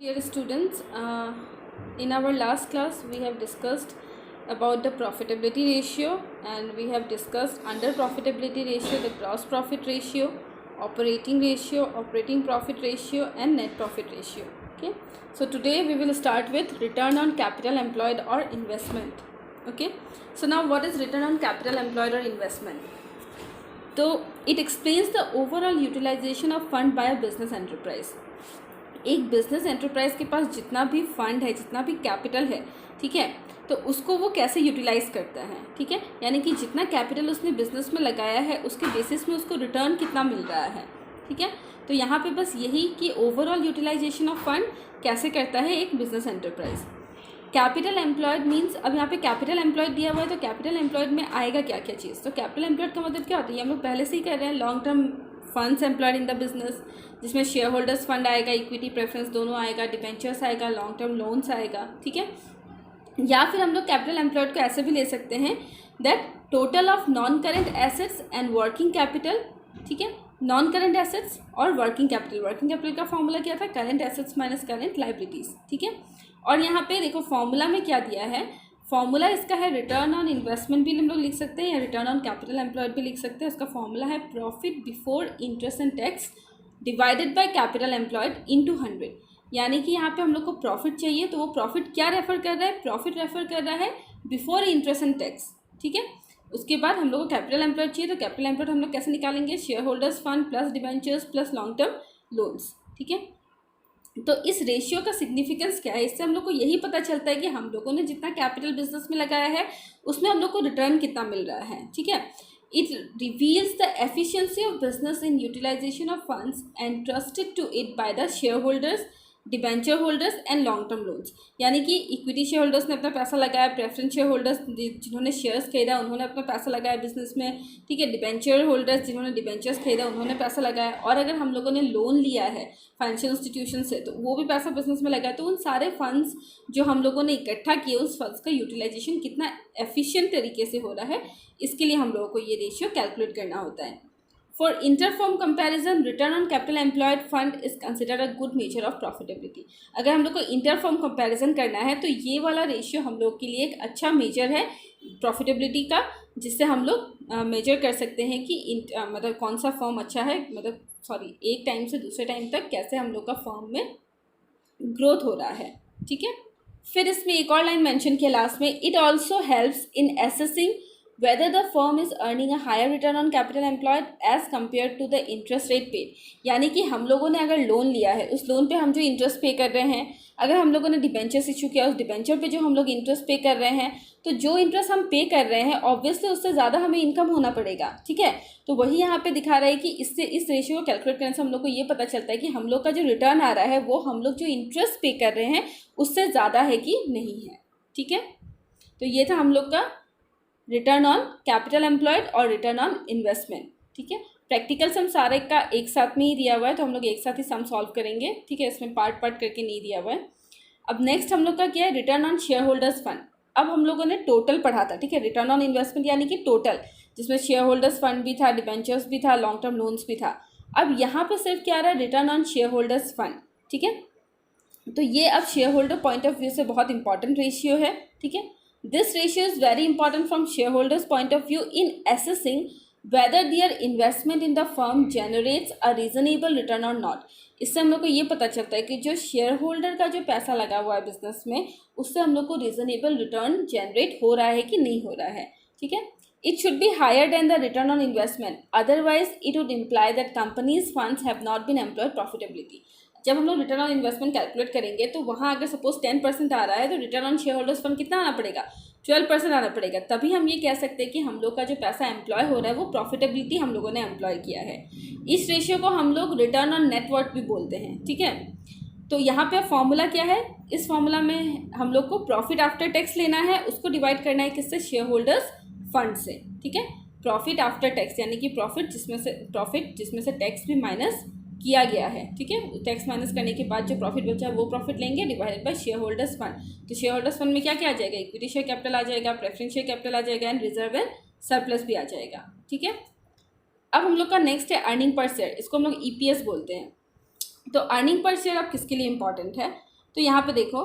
Dear students, in our last class we have discussed about the profitability ratio, and we have discussed under profitability ratio the gross profit ratio, operating profit ratio and net profit ratio. Okay, so today we will start with return on capital employed or investment. Okay, so now what is return on capital employed or investment? So it explains the overall utilization of fund by a business enterprise. एक business enterprise के पास जितना भी fund है, जितना भी capital है, ठीक है, तो उसको वो कैसे यूटिलाइज करता है, ठीक है, यानी कि जितना कैपिटल उसने बिजनेस में लगाया है उसके बेसिस में उसको रिटर्न कितना मिल रहा है, ठीक है। तो यहाँ पे बस यही कि ओवरऑल यूटिलाइजेशन ऑफ फंड कैसे करता है एक business enterprise. Capital employed means, अब यहाँ पे कैपिटल एम्प्लॉयड दिया हुआ है, तो कैपिटल एम्प्लॉयड में आएगा क्या क्या चीज़। तो कैपिटल एम्प्लॉयड का मतलब क्या होता है, ये हम लोग पहले से ही कर रहे हैं, long term funds employed in the business, जिसमें शेयर होल्डर्स फंड आएगा, इक्विटी प्रेफरेंस दोनों आएगा, डिबेंचर्स आएगा, लॉन्ग टर्म लोन्स आएगा, ठीक है। या फिर हम लोग कैपिटल एम्प्लॉयड को ऐसे भी ले सकते हैं that total of non current assets and working capital, ठीक है, नॉन करेंट एसेट्स और वर्किंग कैपिटल का फॉर्मूला क्या था, current assets minus current liabilities, ठीक है। और यहाँ पे देखो फॉर्मूला में क्या दिया है, फॉर्मूला इसका है रिटर्न ऑन इन्वेस्टमेंट भी हम लोग लिख सकते हैं या रिटर्न ऑन कैपिटल एम्प्लॉयड भी लिख सकते हैं। उसका फॉर्मूला है profit before interest and tax divided by capital employed into 100। यानी कि यहाँ पे हम लोग को प्रॉफिट चाहिए, तो वो प्रॉफिट क्या रेफर कर रहा है, प्रॉफिट रेफर कर रहा है बिफोर इंटरेस्ट एंड टैक्स, ठीक है। उसके बाद हम लोग को कैपिटल एम्प्लॉयड चाहिए, तो कैपिटल एम्प्लॉयड हम लोग कैसे निकालेंगे, share holders fund plus debentures plus long term loans, ठीक है। तो इस रेशियो का सिग्निफिकेंस क्या है, इससे हम लोग को यही पता चलता है कि हम लोगों ने जितना कैपिटल बिजनेस में लगाया है उसमें हम लोग को रिटर्न कितना मिल रहा है, ठीक है। It reveals the efficiency of business in utilisation of funds entrusted to it by the shareholders, debenture holders and long term loans. यानी कि इक्विटी शेयर होल्डर्स ने अपना पैसा लगाया, प्रेफरेंस शेयर होल्डर्स जिन्होंने शेयर्स खरीदा उन्होंने अपना पैसा लगाया बिजनेस में, ठीक है, डिबेंचर होल्डर्स जिन्होंने डिबेंचर्स खरीदा उन्होंने पैसा लगाया, और अगर हम लोगों ने लोन लिया है फाइनेंशियल इंस्टीट्यूशन से तो वो भी पैसा बिजनेस में लगाया। तो उन सारे फंड्स जो हम लोगों ने इकट्ठा किए, उस फंड्स का यूटिलाइजेशन कितना एफिशिएंट तरीके से हो रहा है, इसके लिए हम लोगों को ये रेशियो कैलकुलेट करना होता है। For inter-firm comparison, return on capital employed fund is considered a good measure of profitability. अगर हम लोग को इंटर-फर्म कंपैरिजन करना है तो ये वाला रेशियो हम लोग के लिए एक अच्छा मेजर है प्रॉफिटेबिलिटी का, जिससे हम लोग मेजर कर सकते हैं कि मतलब कौन सा फर्म अच्छा है, मतलब एक टाइम से दूसरे टाइम तक कैसे हम लोग का फर्म में ग्रोथ हो रहा है, ठीक है। फिर इसमें एक और लाइन मेंशन किया लास्ट में, it also helps in assessing whether the firm is earning a higher return on capital employed as compared to the interest rate paid। यानी कि हम लोगों ने अगर लोन लिया है, उस लोन पे हम जो इंटरेस्ट पे कर रहे हैं, अगर हम लोगों ने डिबेंचर्स इशू किया, उस डिबेंचर पे जो हम लोग इंटरेस्ट पे कर रहे हैं, तो जो इंटरेस्ट हम पे कर रहे हैं ऑब्वियसली उससे ज़्यादा हमें इनकम होना पड़ेगा, ठीक है। तो वही यहाँ पे दिखा रहा है कि इससे इस रेशियो को कैलकुलेट करने से हम लोग को ये पता चलता है कि हम लोग का जो रिटर्न आ रहा है वो हम लोग जो इंटरेस्ट पे कर रहे हैं उससे ज़्यादा है कि नहीं है, ठीक है। तो ये था हम लोग का रिटर्न ऑन कैपिटल एम्प्लॉयड और रिटर्न ऑन इन्वेस्टमेंट, ठीक है। प्रैक्टिकल सम सारे का एक साथ में ही दिया हुआ है, तो हम लोग एक साथ ही सम सॉल्व करेंगे, ठीक है, इसमें पार्ट करके नहीं दिया हुआ है। अब नेक्स्ट हम लोग का क्या है, return on share holders fund. अब हम लोगों ने टोटल पढ़ा था, ठीक है, रिटर्न ऑन इन्वेस्टमेंट यानी कि टोटल, जिसमें शेयर होल्डर्स फंड भी था, डिबेंचर्स भी था, लॉन्ग टर्म लोन्स भी था। अब यहाँ पर सिर्फ क्या आ रहा है, return on share holders fund, ठीक है। तो ये अब share holder point of view से बहुत इंपॉर्टेंट रेशियो है, ठीक है। This ratio is very important from shareholders' point of view in assessing whether their investment in the firm generates a reasonable return or not। इससे हम लोग को ये पता चलता है कि जो शेयर होल्डर का जो पैसा लगा हुआ है बिजनेस में, उससे हम लोग को रीजनेबल रिटर्न जनरेट हो रहा है कि नहीं हो रहा है, ठीक है। It should be higher than the return on investment, otherwise it would imply that companies funds have not been employed profitability. जब हम लोग रिटर्न ऑन इन्वेस्टमेंट कैलकुलेट करेंगे तो वहाँ अगर सपोज 10% आ रहा है तो return on share holders fund कितना आना पड़ेगा, 12% आना पड़ेगा। तभी हम ये कह सकते हैं कि हम लोग का जो पैसा एम्प्लॉय हो रहा है वो प्रॉफिटेबिलिटी हम लोगों ने एम्प्लॉय किया है। इस रेशियो को हम लोग रिटर्न ऑन नेटवर्थ भी बोलते हैं, ठीक है। तो यहाँ पे फॉर्मूला क्या है, इस फॉर्मूला में हम लोग को प्रॉफिट आफ्टर टैक्स लेना है, उसको डिवाइड करना है किससे, शेयर होल्डर्स फंड से, ठीक है। प्रॉफिट आफ्टर टैक्स यानी कि प्रॉफिट जिसमें से टैक्स भी माइनस किया गया है, ठीक है। टैक्स माइनस करने के बाद जो प्रॉफिट बचा वो प्रॉफिट लेंगे divided by share holders fund. तो शेयर होल्डर्स फंड में क्या क्या आ जाएगा, इक्विटी शेयर कैपिटल आ जाएगा, प्रेफरेंस शेयर कैपिटल आ जाएगा एंड रिजर्व एंड सरप्लस भी आ जाएगा, ठीक है। अब हम लोग का नेक्स्ट है अर्निंग पर शेयर, इसको हम लोग ईपीएस बोलते हैं। तो अर्निंग पर शेयर अब किसके लिए इम्पॉर्टेंट है, तो यहाँ पे देखो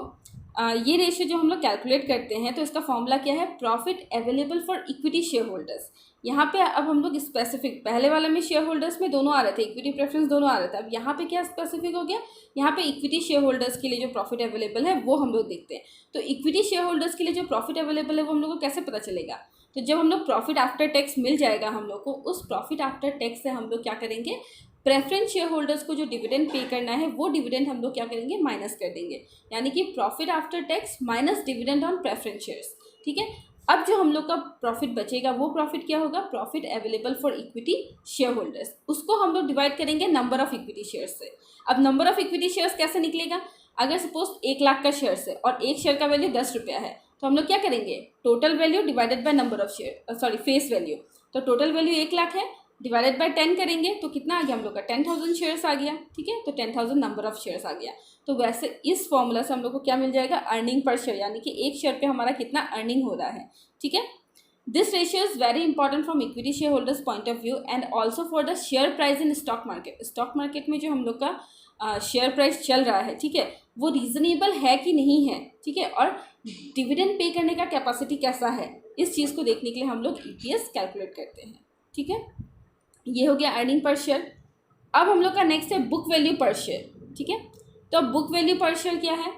ये रेशियो जो हम लोग कैलकुलेट करते हैं तो इसका फॉर्मूला क्या है, profit available for equity share holders. यहाँ पे अब हम लोग स्पेसिफिक, पहले वाले में शेयर होल्डर्स में दोनों आ रहे थे, इक्विटी प्रेफरेंस दोनों आ रहे थे, अब यहाँ पे क्या स्पेसिफिक हो गया, यहाँ पे इक्विटी शेयर होल्डर्स के लिए जो प्रॉफिट अवेलेबल है वो हम लोग देखते हैं। तो इक्विटी शेयर होल्डर्स के लिए जो प्रॉफिट अवेलेबल है वो हम लोग को कैसे पता चलेगा, तो जब हम लोग प्रॉफिट आफ्टर टैक्स मिल जाएगा हम लोग को, उस प्रॉफिट आफ्टर टैक्स से हम लोग क्या करेंगे, प्रेफरेंस शेयर होल्डर्स को जो डिविडेंड पे करना है वो डिविडेंड हम लोग क्या करेंगे, माइनस कर देंगे, यानी कि profit after tax minus dividend on preference shares. ठीक है, अब जो हम लोग का प्रॉफिट बचेगा वो प्रॉफिट क्या होगा, profit available for equity share holders, उसको हम लोग डिवाइड करेंगे नंबर ऑफ इक्विटी शेयर्स से। अब नंबर ऑफ इक्विटी शेयर्स कैसे निकलेगा, अगर सपोज 1,00,000 का शेयर है और एक शेयर का वैल्यू 10 रुपया है, तो हम लोग क्या करेंगे, total value divided by number of share, sorry face value, तो टोटल वैल्यू 1,00,000 है, डिवाइडेड बाय 10 करेंगे तो कितना आ गया हम लोग का, 10,000 शेयर्स आ गया। ठीक है, तो 10,000 नंबर ऑफ शेयर्स आ गया। तो वैसे इस फॉर्मूला से हम लोग को क्या मिल जाएगा, अर्निंग पर शेयर, यानी कि एक शेयर पे हमारा कितना अर्निंग हो रहा है। ठीक है, this ratio is very important from equity share holders point of view and also for the share price in stock market. Stock market में जो हम लोग का शेयर प्राइस चल रहा है, ठीक है, वो रीजनेबल है कि नहीं है, ठीक है, और डिविडेंड पे करने का कैपेसिटी कैसा है, इस चीज़ को देखने के लिए हम लोग ईपीएस कैलकुलेट करते हैं। ठीक है, ये हो गया अर्निंग पर शेयर। अब हम लोग का नेक्स्ट है बुक वैल्यू पर शेयर। ठीक है, तो अब बुक वैल्यू पर शेयर क्या है,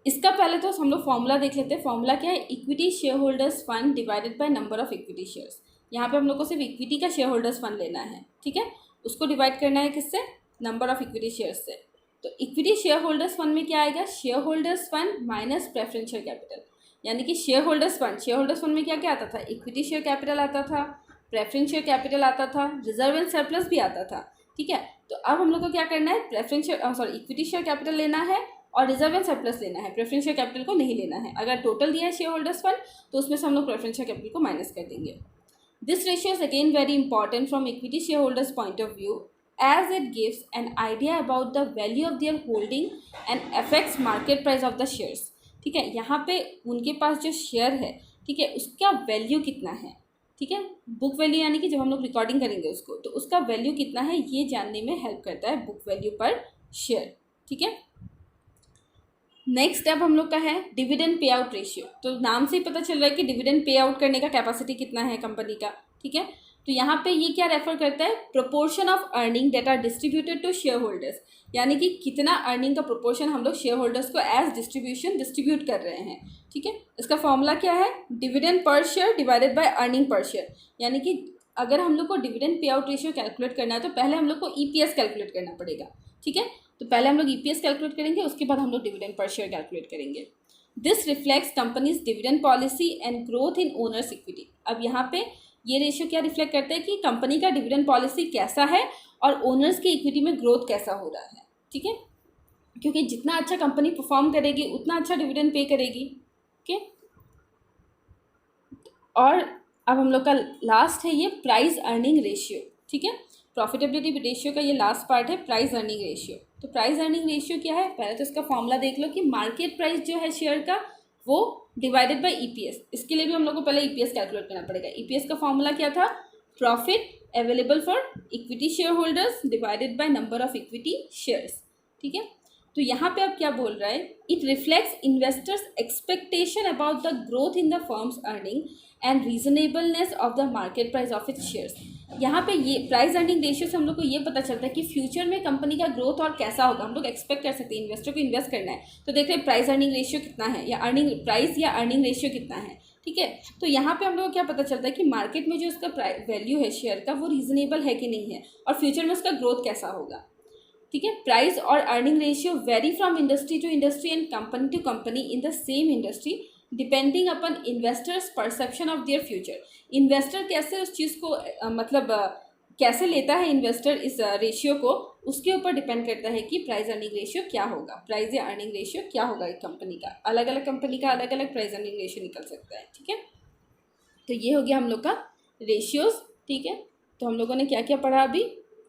इसका पहले तो हम लोग फॉर्मूला देख लेते हैं। फॉर्मूला क्या है, equity share holders fund divided by number of equity shares. यहाँ पे हम लोग को सिर्फ इक्विटी का शेयर होल्डर्स फंड लेना है। ठीक है, उसको डिवाइड करना है किससे, नंबर ऑफ इक्विटी शेयर्स से। तो इक्विटी शेयर होल्डर्स फंड में क्या आएगा, share holders fund minus preference share capital, यानी कि शेयर होल्डर्स फंड में क्या क्या आता था, इक्विटी शेयर कैपिटल आता था, प्रेफरेंस शेयर कैपिटल आता था, रिजर्व एंड सरप्लस भी आता था। ठीक है, तो अब हम लोग को क्या करना है, preference share sorry equity share capital लेना है और रिजर्व एंड सरप्लस लेना है, प्रेफरेंस शेयर कैपिटल को नहीं लेना है। अगर टोटल दिया है शेयर होल्डर्स फंड तो उसमें से हम लोग प्रेफरेंस शेयर कैपिटल को माइनस कर देंगे। This ratio is again very important from equity share holders point of view as it gives an idea about the value of their holding and affects market price of the shares. ठीक है, यहाँ पे उनके पास जो share है, ठीक है, उसका वैल्यू कितना है। ठीक है, बुक वैल्यू यानी कि जब हम लोग रिकॉर्डिंग करेंगे उसको, तो उसका वैल्यू कितना है ये जानने में हेल्प करता है बुक वैल्यू पर शेयर। ठीक है, नेक्स्ट स्टेप हम लोग का है डिविडेंड पे आउट रेशियो। तो नाम से ही पता चल रहा है कि डिविडेंड पे आउट करने का कैपेसिटी कितना है कंपनी का। ठीक है, तो यहाँ पे ये क्या रेफर करता है, proportion of earning that are distributed to shareholders, यानी कि कितना अर्निंग का प्रोपोर्शन हम लोग शेयर होल्डर्स को एज डिस्ट्रीब्यूट कर रहे हैं। ठीक है, इसका फॉर्मूला क्या है, dividend per share divided by earning per share, यानी कि अगर हम लोग को dividend pay out ratio calculate करना है तो पहले हम लोग को ईपीएस कैलकुलेट करना पड़ेगा। ठीक है, तो पहले हम लोग ईपीएस कैलकुलेट करेंगे, उसके बाद हम लोग डिविडेंड पर शेयर कैलकुलेट करेंगे। This reflects companies dividend policy and growth in owners equity. अब यहाँ पे ये रेशियो क्या रिफ्लेक्ट करता है कि कंपनी का डिविडेंड पॉलिसी कैसा है और ओनर्स की इक्विटी में ग्रोथ कैसा हो रहा है। ठीक है, क्योंकि जितना अच्छा कंपनी परफॉर्म करेगी उतना अच्छा डिविडेंड पे करेगी। ओके, और अब हम लोग का लास्ट है ये प्राइस अर्निंग रेशियो। ठीक है, प्रॉफिटेबिलिटी रेशियो का ये लास्ट पार्ट है, प्राइस अर्निंग रेशियो। तो प्राइस अर्निंग रेशियो क्या है, पहले तो इसका फॉर्मूला देख लो कि मार्केट प्राइस जो है शेयर का वो डिवाइडेड बाय ईपीएस। इसके लिए भी हम लोग को पहले ईपीएस कैलकुलेट करना पड़ेगा। ईपीएस का फॉर्मूला क्या था, profit available for equity share holders divided by number of equity shares. ठीक है, तो यहाँ पे अब क्या बोल रहा है, it reflects investors expectation about the growth in the firms earning and reasonableness of the market price of its shares. यहाँ पे ये प्राइस अर्निंग रेशियो से हम लोग को ये पता चलता है कि फ्यूचर में कंपनी का ग्रोथ और कैसा होगा, हम लोग एक्सपेक्ट कर सकते हैं। इन्वेस्टर को इन्वेस्ट करना है तो देख रहे हैं प्राइस अर्निंग रेशियो कितना है, या अर्निंग प्राइस या अर्निंग रेशियो कितना है। ठीक है, तो यहाँ पे हम लोग को क्या पता चलता है कि मार्केट में जो उसका वैल्यू है शेयर का वो रीजनेबल है कि नहीं है, और फ्यूचर में उसका ग्रोथ कैसा होगा। ठीक है, प्राइस और earning ratio vary from industry to industry and company to company in the same industry depending upon investors perception of their future. Investor कैसे उस चीज़ को कैसे लेता है इन्वेस्टर इस रेशियो को, उसके ऊपर डिपेंड करता है कि प्राइस अर्निंग रेशियो क्या होगा, प्राइस या अर्निंग रेशियो क्या होगा एक कंपनी का। अलग अलग कंपनी का अलग अलग प्राइस अर्निंग रेशियो निकल सकता है। ठीक है, तो ये हो गया हम लोग का रेशियोज। ठीक है, तो हम लोगों ने क्या क्या पढ़ा अभी,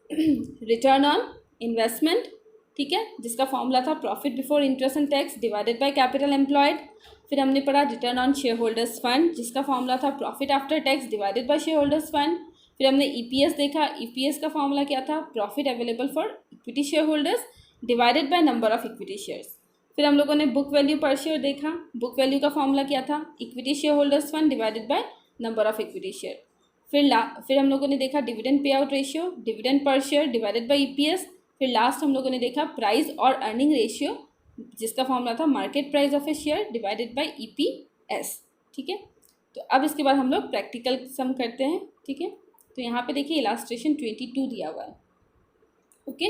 रिटर्न ऑन इन्वेस्टमेंट, ठीक है, जिसका फॉर्मूला था profit before interest and tax divided by capital employed. फिर हमने पढ़ा return on share holders fund, जिसका फॉर्मूला था profit after tax divided bye share holders fund. फिर हमने ईपीएस देखा, ईपीएस का फॉर्मूला क्या था, profit available for equity share holders divided by number of equity shares. फिर हम लोगों ने बुक वैल्यू पर शेयर देखा, बुक वैल्यू का फॉर्मूला क्या था, equity share holders fund divided by number of equity share. फिर हम लोगों ने देखा dividend pay out ratio, dividend per share divided bye EPS. फिर लास्ट हम लोगों ने देखा प्राइस और अर्निंग रेशियो, जिसका फॉर्मूला था market price of A share divided bye EPS. ठीक है, तो अब इसके बाद हम लोग प्रैक्टिकल सम करते हैं। ठीक है, तो यहाँ पे देखिए इलास्ट्रेशन 22 दिया हुआ है। ओके,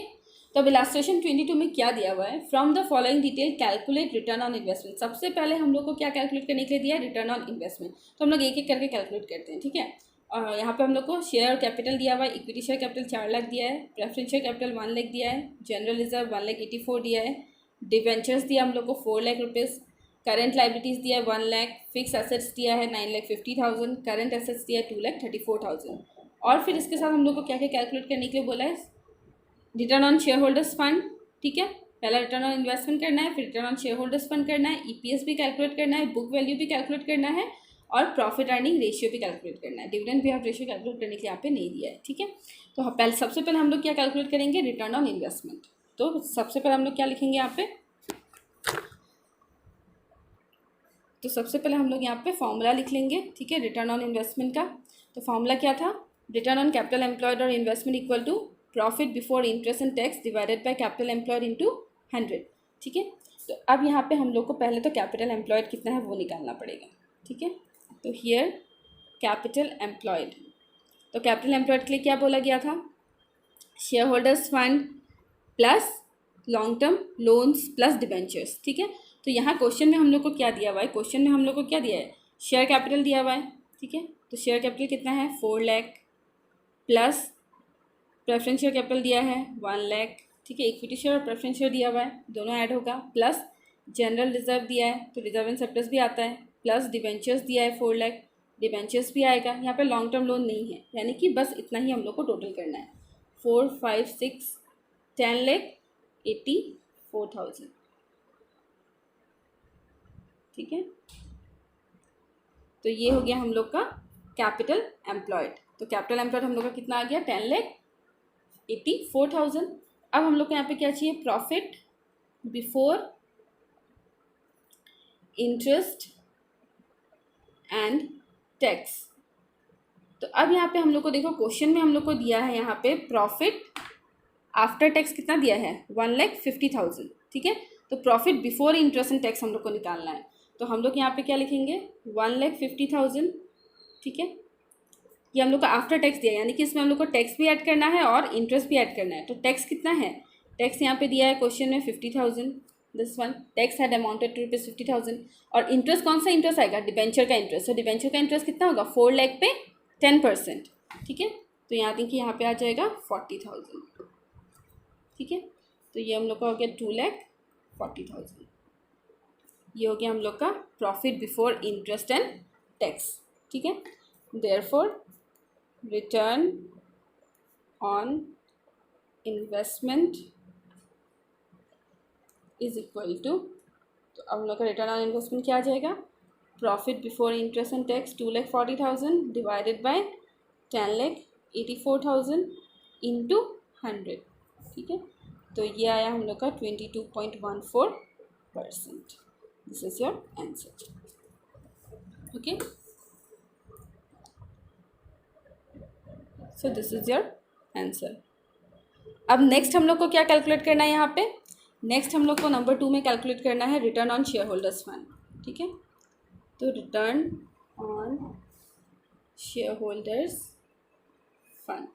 तो अब इलास्ट्रेशन 22 में क्या दिया हुआ है, from the following detail calculate return on investment. सबसे पहले हम लोग को क्या कैलकुलेट करने के लिए दिया है, रिटर्न ऑन इन्वेस्टमेंट। तो हम लोग एक एक करके कैलकुलेट करते हैं। ठीक है, और यहाँ पे हम लोग को शेयर और कैपिटल दिया हुआ है, इक्विटी शेयर कैपिटल 4 लाख दिया है, प्रेफरेंस शेयर कैपिटल 1 लाख दिया है, जनरल रिजर्व 1,84,000 दिया है, डिवेंचर्स दिया हम लोग को 4 लाख रुपीज़, करंट लाइबिलिटीज़ दिया है 1 लाख, फिक्स एसेट्स दिया है 9,50,000, करंट एसेट्स दिया है 2,34,000। और फिर इसके साथ हम लोग को क्या क्या कैलकुलेट करने के लिए बोला है, return on share holders fund. ठीक है, पहला रिटर्न ऑन इन्वेस्टमेंट करना है, फिर return on share holders fund करना है, ईपीएस भी कैलकुलेट करना है, बुक वैल्यू भी कैलकुलेट करना है और प्रॉफिट अर्निंग रेशियो भी कैलकुलेट करना है। Dividend pay out ratio calculate करने के लिए यहाँ पे नहीं दिया है। ठीक है, तो पहले सबसे पहले हम लोग क्या कैलकुलेट करेंगे, रिटर्न ऑन इन्वेस्टमेंट। तो सबसे पहले हम लोग क्या लिखेंगे यहाँ पे, तो सबसे पहले हम लोग यहाँ पे फॉर्मूला लिख लेंगे। ठीक है, रिटर्न ऑन इन्वेस्टमेंट का तो फॉर्मूला क्या था, रिटर्न ऑन कैपिटल एम्प्लॉयड और investment equal to profit before interest and tax divided by capital employed into 100। ठीक है, तो अब यहाँ पे हम लोग को पहले तो कैपिटल एम्प्लॉयड कितना है वो निकालना पड़ेगा। ठीक है, तो हियर कैपिटल एम्प्लॉयड, तो कैपिटल एम्प्लॉयड के लिए क्या बोला गया था, share holders fund plus long term loans plus debentures. ठीक है, तो यहाँ क्वेश्चन में हम लोग को क्या दिया हुआ है, क्वेश्चन में हम लोग को क्या दिया है, शेयर कैपिटल दिया हुआ है। ठीक है, तो शेयर कैपिटल कितना है 4 lakh plus preference share capital दिया है 1 लाख। ठीक है, इक्विटी शेयर और प्रेफरेंस शेयर दिया हुआ है, दोनों ऐड होगा, प्लस जनरल रिजर्व दिया है तो रिजर्व एंड सरप्लस भी आता है, प्लस डिबेंचर्स दिया है 4 लाख, डिबेंचर्स भी आएगा। यहाँ पे लॉन्ग टर्म लोन नहीं है, यानी कि बस इतना ही हम लोग को टोटल करना है, 4, 5, 6, 10,84,000। ठीक है, तो ये हो गया हम लोग का कैपिटल एम्प्लॉयड। तो कैपिटल एम्प्लॉयड हम लोग का कितना आ गया, 10,84,000। अब हम लोग को यहाँ पे क्या चाहिए, profit before interest and tax. तो अब यहाँ पे हम लोग को देखो क्वेश्चन में हम लोग को दिया है यहाँ पे प्रॉफिट आफ्टर टैक्स कितना दिया है, 1,50,000। ठीक है, तो profit before interest and tax हम लोग को निकालना है, तो हम लोग यहाँ पे क्या लिखेंगे 1,50,000। ठीक है, ये हम लोग का आफ्टर टैक्स दिया है, यानी कि इसमें हम लोग को टैक्स भी ऐड करना है और इंटरेस्ट भी ऐड करना है। तो टैक्स कितना है, टैक्स यहाँ पे दिया है क्वेश्चन में 50,000, this one tax had amounted to ₹50,000। और इंटरेस्ट कौन सा इंटरेस्ट आएगा, डिबेंचर का इंटरेस्ट। तो डिबेंचर का इंटरेस्ट कितना होगा, 4 लाख पे 10%। ठीक है, तो यहाँ देखिए यहाँ पे आ जाएगा 40,000। ठीक है, तो ये हम लोग का हो गया 2,40,000। ये हो गया हम लोग का profit before interest and tax. ठीक है, therefore return on investment is equal to, तो अब हम लोग का रिटर्न ऑन इन्वेस्टमेंट क्या आ जाएगा, profit before interest and tax 2,40,000 divided by 10,84,000 into 100। ठीक है, तो ये आया हम लोग का 22.14%। This is your answer. Okay, so this is your answer. अब नेक्स्ट हम लोग को क्या कैलकुलेट करना है, यहाँ पे नेक्स्ट हम लोग को नंबर 2 में कैलकुलेट करना है return on share holders fund. ठीक है, तो return on share holders fund,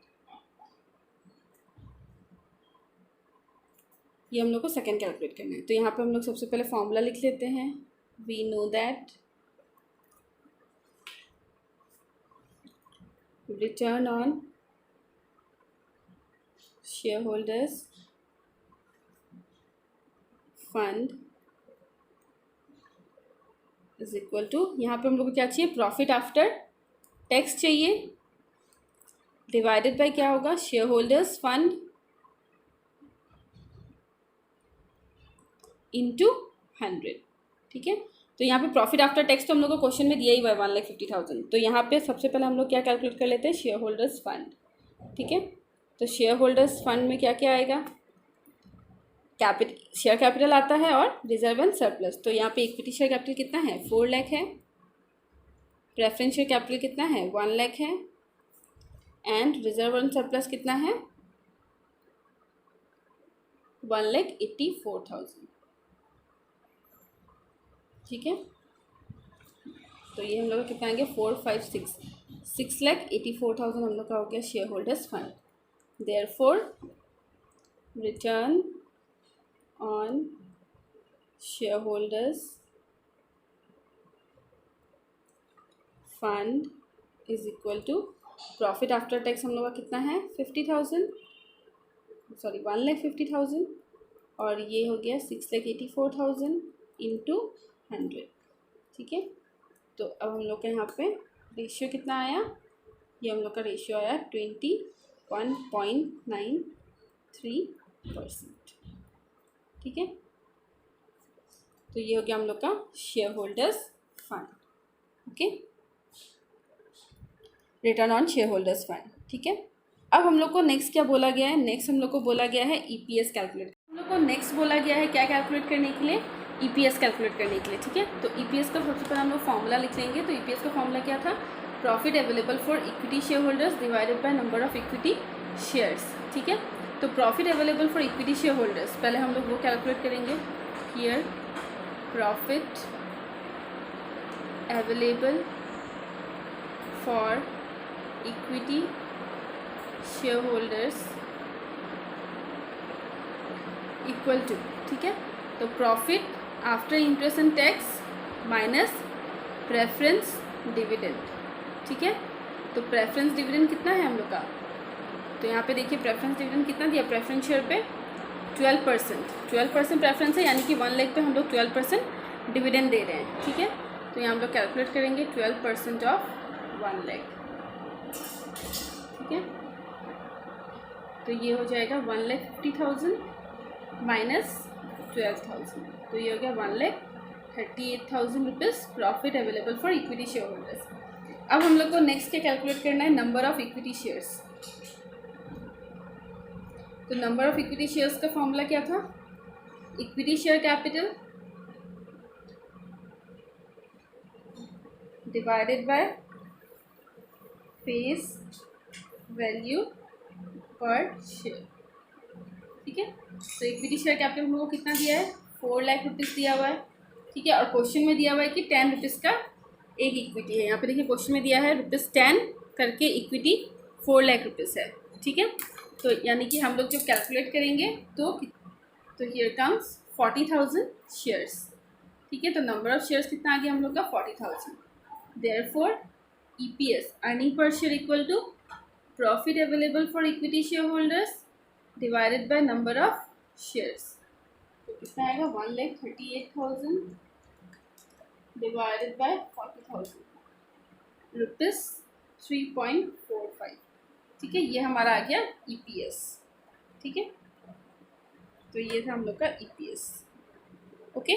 ये हम लोग को सेकेंड कैलकुलेट करना है। तो यहाँ पे हम लोग सबसे पहले फॉर्मूला लिख लेते हैं, we know that return on share holders fund is equal to, यहाँ पे हम लोग को क्या चाहिए, प्रॉफिट आफ्टर टैक्स चाहिए, डिवाइडेड बाय क्या होगा, शेयर होल्डर्स फंड इंटू 100। ठीक है, तो यहाँ पे प्रॉफिट आफ्टर टैक्स तो हम लोग को क्वेश्चन में दिया ही हुआ है 1,50,000। तो यहाँ पे सबसे पहले हम लोग क्या कैलकुलेट कर लेते हैं, शेयर होल्डर्स फंड। ठीक है, तो शेयर होल्डर्स फंड में क्या क्या आएगा, शेयर कैपिटल आता है और रिजर्व एंड सरप्लस। तो यहाँ पे इक्विटी शेयर कैपिटल कितना है, 4 लाख है। प्रेफरेंस शेयर कैपिटल कितना है, 1 लाख है। एंड रिजर्व एंड सरप्लस कितना है, 1,84,000। ठीक है, तो ये हम लोग का कितना आएंगे, 6,84,000 हम लोग का हो गया share holders fund. Therefore return on share holders fund is equal to profit after tax हम लोग का कितना है, 50,000, सॉरी 1,50,000, और ये हो गया 6,84,000 इंटू 100। ठीक है, तो अब हम लोग का यहाँ पे रेशियो कितना आया, ये हम लोग का रेशियो आया 21.93%। ठीक है, तो ये हो गया हम लोग का share holders fund. Okay, return on share holders fund. ठीक है, अब हम लोग को नेक्स्ट क्या बोला गया है, नेक्स्ट हम लोग को बोला गया है ईपीएस कैलकुलेट। हम लोग को नेक्स्ट बोला गया है क्या कैलकुलेट करने के लिए, ईपीएस कैलकुलेट करने के लिए। ठीक है, तो ईपीएस का सबसे पहले हम लोग फॉर्मूला लिख लेंगे। तो ईपीएस का फॉर्मूला क्या था, profit available for equity share holders divided by number of equity shares. ठीक है, तो profit available for equity share holders पहले हम लोग वो कैलकुलेट करेंगे। Here profit available for equity share holders equal to, ठीक है, तो profit after interest and tax minus preference dividend. ठीक है, तो प्रेफरेंस डिविडेंड कितना है हम लोग का, तो यहाँ पे देखिए प्रेफरेंस डिविडेंड कितना दिया, प्रेफरेंस शेयर पे 12% प्रेफरेंस है, यानी कि 1 लाख पे हम लोग 12% डिविडेंड दे रहे हैं। ठीक है, तो यहाँ हम लोग कैलकुलेट करेंगे 12% ऑफ 1 लाख। ठीक है, तो ये हो जाएगा 1,50,000 माइनस 12,000, तो ये हो गया 1,38,000 rupees profit available for equity share holders. अब हम लोग को नेक्स्ट क्या कैलकुलेट करना है, नंबर ऑफ इक्विटी शेयर्स। तो नंबर ऑफ इक्विटी शेयर्स का फॉर्मूला क्या था, equity share capital divided by face value per share. ठीक है, तो इक्विटी शेयर कैपिटल हम लोग को कितना दिया है, 4 लाख रुपीज़ दिया हुआ है। ठीक है, और क्वेश्चन में दिया हुआ है कि 10 रुपीज़ का एक इक्विटी है। यहाँ पे देखिए क्वेश्चन में दिया है ₹10 करके इक्विटी 4 लाख रुपीज़ है। ठीक है, तो यानी कि हम लोग जब कैलकुलेट करेंगे तो हियर कम्स 40,000 शेयर्स। ठीक है, तो नंबर ऑफ शेयर्स कितना आ गया हम लोग का, 40,000। Therefore EPS earning per share equal to profit available for equity share holders divided by number of shares. तो कितना आएगा, 1,38,000 डिवाइडेड बाय 40,000 रुपीज़ 3.45। ठीक है, ये हमारा आ गया ईपीएस। ठीक है, तो ये था हम लोग का EPS. Okay,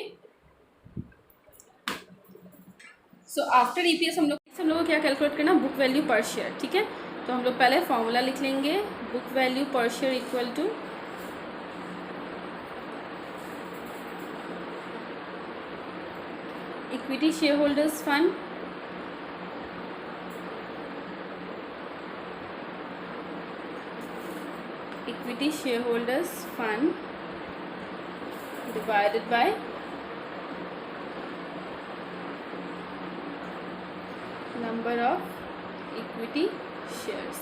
so after EPS हम लोग को क्या कैलकुलेट करना, बुक वैल्यू पर शेयर। ठीक है, तो हम लोग पहले फॉर्मूला लिख लेंगे, book value per share equal to equity share holders fund equity share holders fund divided by number of equity shares.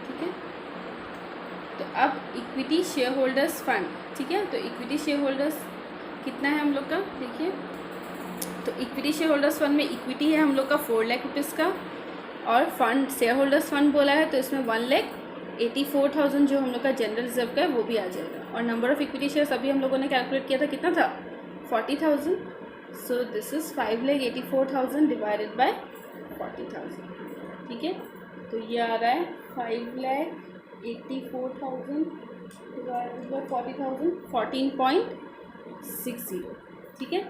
ठीक है, तो अब इक्विटी शेयर होल्डर्स फंड, ठीक है, तो इक्विटी शेयर होल्डर्स कितना है हम लोग का, देखिए, तो इक्विटी शेयर होल्डर्स फंड में इक्विटी है हम लोग का 4 लाख रुपीज़ का, और फंड शेयर होल्डर्स फंड बोला है तो इसमें 1,84,000 जो हम लोग का जनरल रिजर्व का है वो भी आ जाएगा। और नंबर ऑफ इक्विटी शेयर्स अभी हम लोगों ने कैलकुलेट किया था, कितना था, 40,000। So this is 5,84,000 divided by 40,000। ठीक है, तो ये आ रहा है 5,84,000 डिवाइडेड बाय 40,000, 14.60। ठीक है,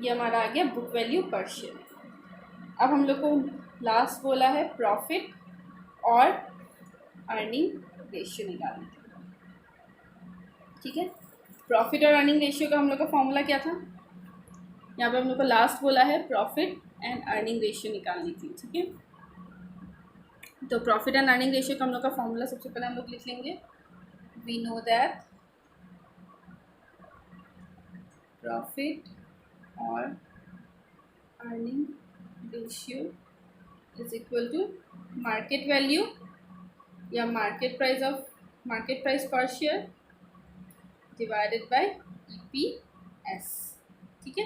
ये हमारा आ गया बुक वैल्यू पर शेयर। अब हम लोग को लास्ट बोला है प्रॉफिट और अर्निंग रेशियो निकालने के। ठीक है, प्रॉफिट और अर्निंग रेशियो का हम लोग का फॉर्मूला क्या था, यहाँ पे हम लोग को लास्ट बोला है प्रॉफिट एंड अर्निंग रेशियो निकालनी थी, ठीक है। तो प्रॉफिट एंड अर्निंग रेशियो का हम लोग का फॉर्मूला सबसे पहले हम लोग लिख लेंगे। वी नो दैट प्रॉफिट और earning ratio is equal to market value या market price per share divided by EPS, ठीक है।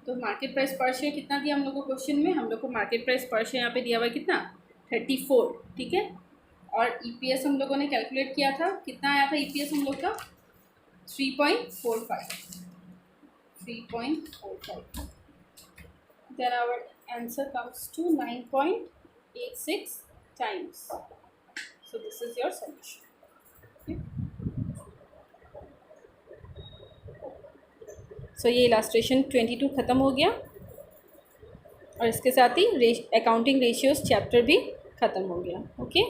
तो मार्केट प्राइस पर शेयर कितना दिया हम लोग को क्वेश्चन में, हम लोग को मार्केट प्राइस पर शेयर यहाँ पे दिया हुआ है कितना 34, ठीक है। और EPS हम लोगों ने कैलकुलेट किया था, कितना आया था EPS हम लोग का 3.45। Then our answer comes to 9.86 times. So this is your solution. Okay. So ये इलास्ट्रेशन 22 ख़त्म हो गया और इसके साथ ही अकाउंटिंग रेशियोज चैप्टर भी ख़त्म हो गया। ओके।